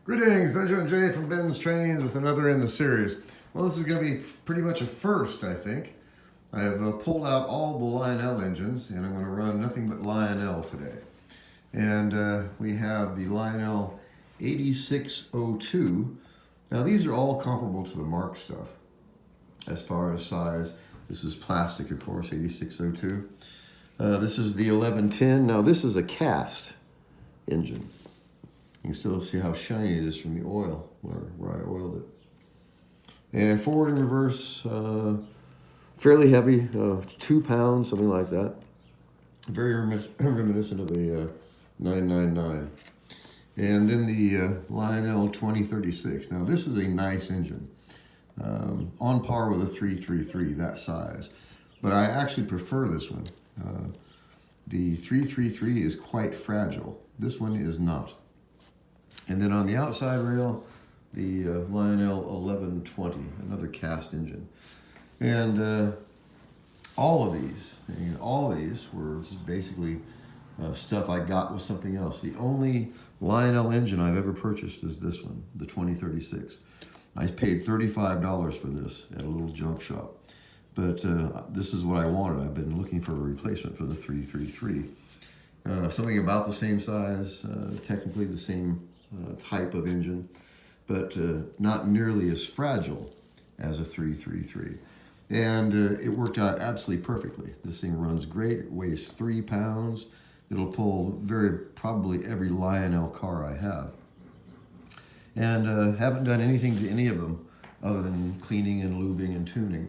Greetings, Benjamin J. from BENZTRAINZ with another in the series. Well, this is going to be pretty much a first, I think. I have pulled out all the Lionel engines, and I'm going to run nothing but Lionel today. And we have the Lionel 8602. Now, these are all comparable to the Marx stuff as far as size. This is plastic, of course, 8602. This is the 1110. Now, this is a cast engine. You can still see how shiny it is from the oil, where I oiled it. And forward and reverse, fairly heavy, 2 pounds, something like that. Very reminiscent of a 999. And then the Lionel 2036. Now this is a nice engine, on par with a 333, that size. But I actually prefer this one. The 333 is quite fragile. This one is not. And then on the outside rail, the Lionel 1120, another cast engine. And all of these were basically stuff I got with something else. The only Lionel engine I've ever purchased is this one, the 2036. I paid $35 for this at a little junk shop. But this is what I wanted. I've been looking for a replacement for the 333. Something about the same size, technically the same type of engine, but not nearly as fragile as a 333. And it worked out absolutely perfectly. This thing runs great. It weighs 3 pounds. It'll pull probably every Lionel car I have. And haven't done anything to any of them other than cleaning and lubing and tuning.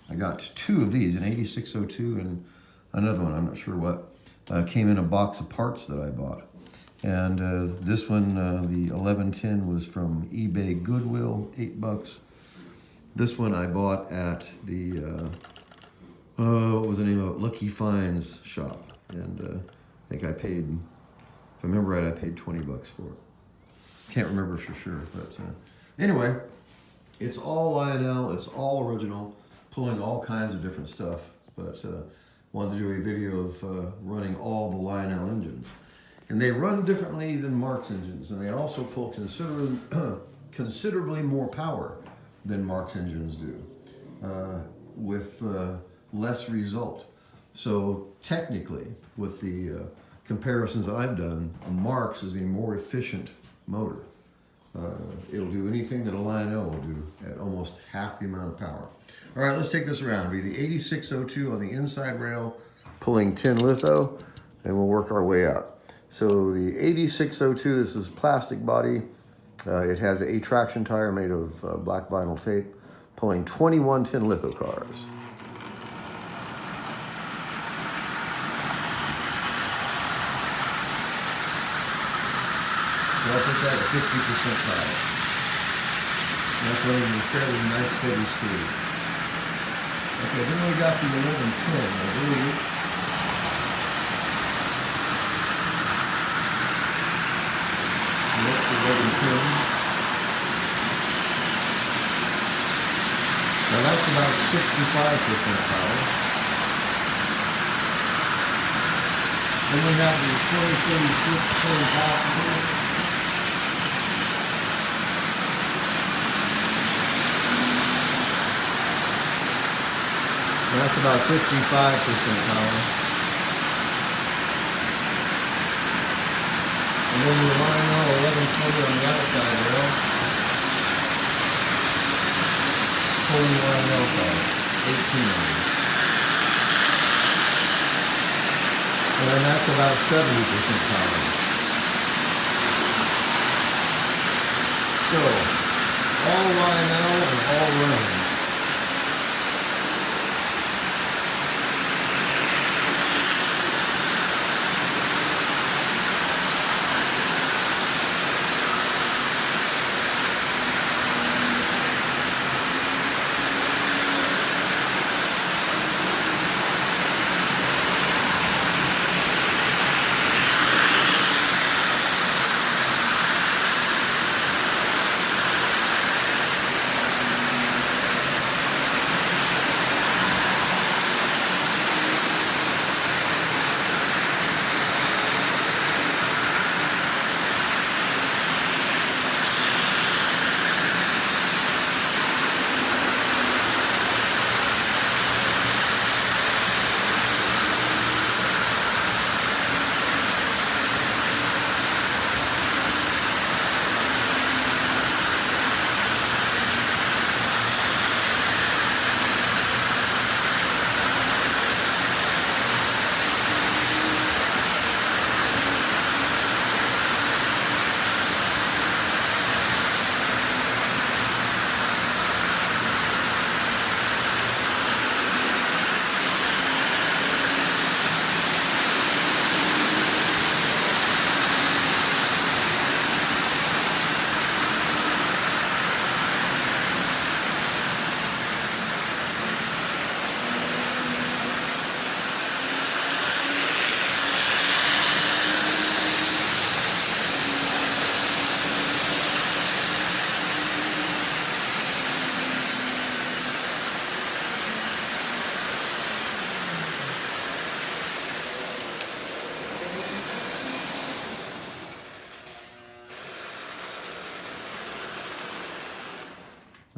I got 2 of these, an 8602 and another one, I'm not sure what. Came in a box of parts that I bought. And this one, the 1110, was from eBay Goodwill, $8. This one I bought at the, what was the name of it? Lucky Finds shop. And I think I paid, if I remember right, I paid $20 for it. Can't remember for sure, but anyway, it's all Lionel, it's all original, pulling all kinds of different stuff. But wanted to do a video of running all the Lionel engines. And they run differently than Marx engines, and they also pull considerably more power than Marx engines do, with less result. So technically, with the comparisons I've done, a Marx is a more efficient motor. It'll do anything that a Lionel will do at almost half the amount of power. All right, let's take this around. It'll be the 8602 on the inside rail, pulling tin litho, and we'll work our way out. So the 8602, this is plastic body. It has an 8 traction tire made of black vinyl tape, pulling 21 tin litho cars. So I'll put that at 50% power. That's running a fairly nice steady speed. Okay, then we got the 1110, I believe. Now that's about 65% power. Then we have the 2036 fully passenger. That's about 55% power. And then the Lionel 1120 on the outside rail, pulling Lionel cars, 18 of them. And then that's about 70% power. So, all Lionel and all running.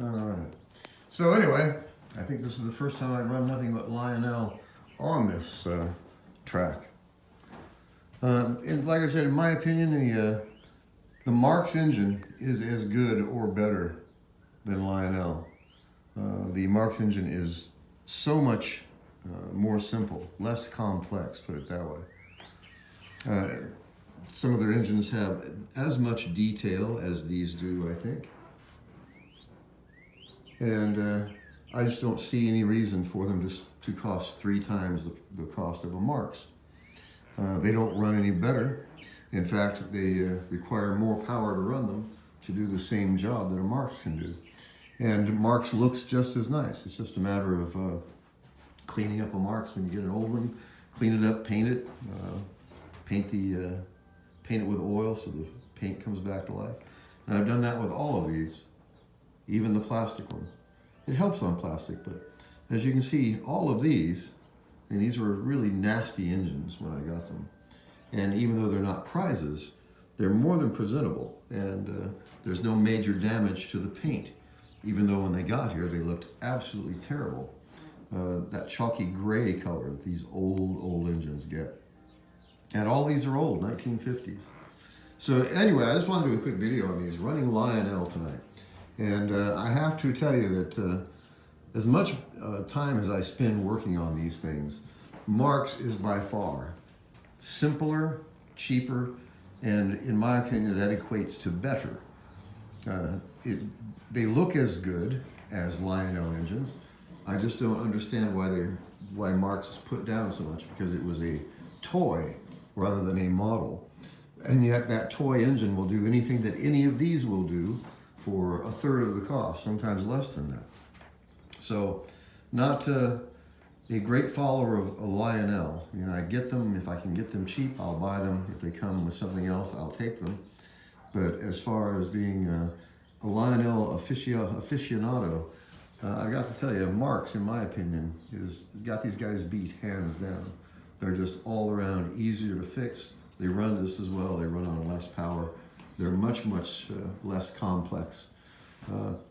All right. So anyway, I think this is the first time I've run nothing but Lionel on this track. And like I said, in my opinion, the Marx engine is as good or better than Lionel. The Marx engine is so much more simple, less complex, put it that way. Some of their engines have as much detail as these do, I think. And I just don't see any reason for them to cost 3 times the cost of a Marx. They don't run any better. In fact, they require more power to run them to do the same job that a Marx can do. And Marx looks just as nice. It's just a matter of cleaning up a Marx when you get an old one, clean it up, paint it, paint it with oil so the paint comes back to life. And I've done that with all of these, even the plastic one. It helps on plastic, but as you can see, all of these, and these were really nasty engines when I got them. And even though they're not prizes, they're more than presentable, and there's no major damage to the paint, even though when they got here, they looked absolutely terrible. That chalky gray color that these old engines get. And all these are old, 1950s. So anyway, I just wanted to do a quick video on these, running Lionel tonight. And I have to tell you that as much time as I spend working on these things, Marx is by far simpler, cheaper, and in my opinion, that equates to better. They look as good as Lionel engines. I just don't understand why Marx is put down so much, because it was a toy rather than a model. And yet that toy engine will do anything that any of these will do for a third of the cost, sometimes less than that. So not a great follower of a Lionel. You know, I get them, if I can get them cheap, I'll buy them. If they come with something else, I'll take them. But as far as being a Lionel aficionado, I got to tell you, Marx, in my opinion, has got these guys beat hands down. They're just all around easier to fix. They run just as well. They run on less power. They're much less complex.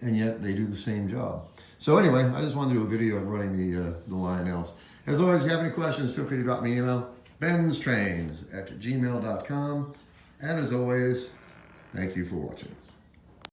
And yet they do the same job. So anyway, I just wanted to do a video of running the Lionels. As always, if you have any questions, feel free to drop me an email, BENZTRAINZ@gmail.com. And as always, thank you for watching.